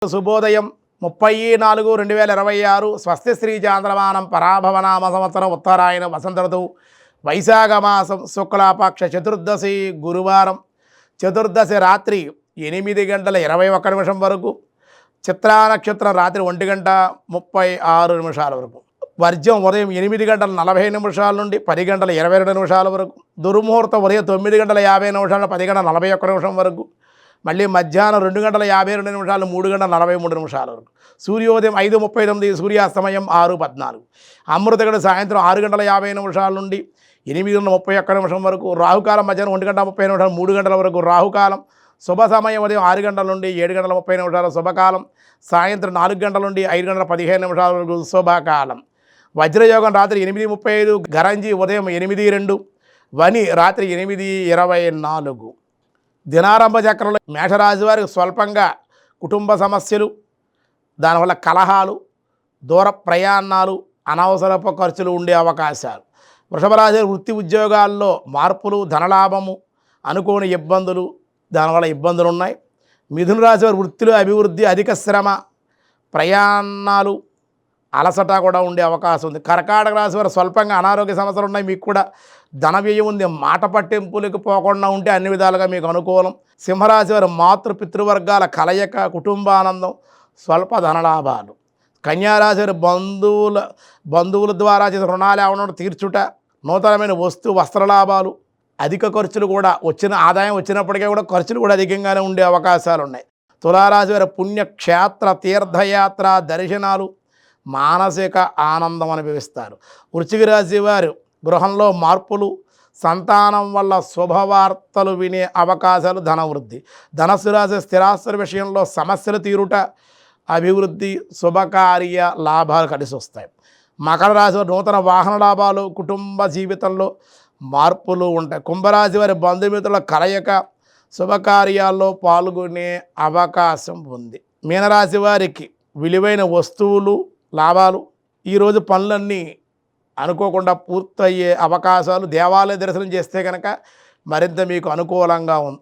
శుభోదయం 30/4/2026 స్వస్తి శ్రీ చాంద్రమానం పరాభవనామ సంవత్సరం ఉత్తరాయణ వసంత ఋతువు వైశాఖ మాసం శుక్లాపక్ష చతుర్దశి గురువారం చతుర్దశి రాత్రి 8:21 వరకు చిత్రా నక్షత్రం రాత్రి 1:36 వరకు వర్జ్యం ఉదయం 8:40 నుండి 10:22 వరకు దుర్ముహూర్తం ఉదయం 9:50 నుండి 10:41 వరకు మళ్ళీ మధ్యాహ్నం 2:52 3:43 వరకు సూర్యోదయం 5:39 సూర్యాస్తమయం 6:14 అమృతగడ సాయంత్రం 6:50 నుండి 8:31 వరకు రాహుకాలం మధ్యాహ్నం 1:30 3 గంటల వరకు రాహుకాలం శుభ సమయం ఉదయం 6 గంటల నుండి 7:30 శుభకాలం సాయంత్రం 4 గంటల నుండి 5:15 వరకు శుభకాలం వజ్రయోగం రాత్రి 8:35 గరంజి ఉదయం 8:02 వని రాత్రి 8:24 దినారంభ చక్రంలో మేషరాశి వారికి స్వల్పంగా కుటుంబ సమస్యలు దానివల్ల కలహాలు దూర ప్రయాణాలు అనవసరపు ఖర్చులు ఉండే అవకాశాలు. వృషభ రాశి వృత్తి ఉద్యోగాల్లో మార్పులు ధనలాభము అనుకోని ఇబ్బందులు దానివల్ల ఇబ్బందులు ఉన్నాయి. మిథున రాశి వారి వృత్తిలో అభివృద్ధి అధిక శ్రమ ప్రయాణాలు అలసట కూడా ఉండే అవకాశం ఉంది. కర్కాటక రాశి వారు స్వల్పంగా అనారోగ్య సమస్యలు ఉన్నాయి. మీకు కూడా ధన వ్యయం ఉంది. మాట పట్టింపులకు పోకుండా ఉంటే అన్ని విధాలుగా మీకు అనుకూలం. సింహరాశి వారు మాతృ పితృవర్గాల కలయిక కుటుంబానందం స్వల్ప ధనలాభాలు. కన్యారాశి వారి బంధువుల ద్వారా చేసిన రుణాలు ఏమన్నా తీర్చుట నూతనమైన వస్త్రలాభాలు అధిక ఖర్చులు కూడా వచ్చిన ఆదాయం వచ్చినప్పటికీ కూడా ఖర్చులు కూడా అధికంగానే ఉండే అవకాశాలు ఉన్నాయి. తులారాశి వారి పుణ్యక్షేత్ర తీర్థయాత్ర దర్శనాలు మానసిక ఆనందం అనుభవిస్తారు. వృశ్చిక రాశి వారు గృహంలో మార్పులు సంతానం వల్ల శుభవార్తలు వినే అవకాశాలు ధనవృద్ధి. ధనస్సు రాశి స్థిరాస్తుల విషయంలో సమస్యలు తీరుట అభివృద్ధి శుభకార్య లాభాలు కలిసి వస్తాయి. మకర రాశి వారి నూతన వాహన లాభాలు కుటుంబ జీవితంలో మార్పులు ఉంటాయి. కుంభరాశి వారి బంధుమిత్రుల కలయిక శుభకార్యాల్లో పాల్గొనే అవకాశం ఉంది. మీనరాశి వారికి విలువైన వస్తువులు లాభాలు ఈరోజు పనులన్నీ అనుకోకుండా పూర్తయ్యే అవకాశాలు. దేవాలయ దర్శనం చేస్తే కనుక మరింత మీకు అనుకూలంగా ఉంది.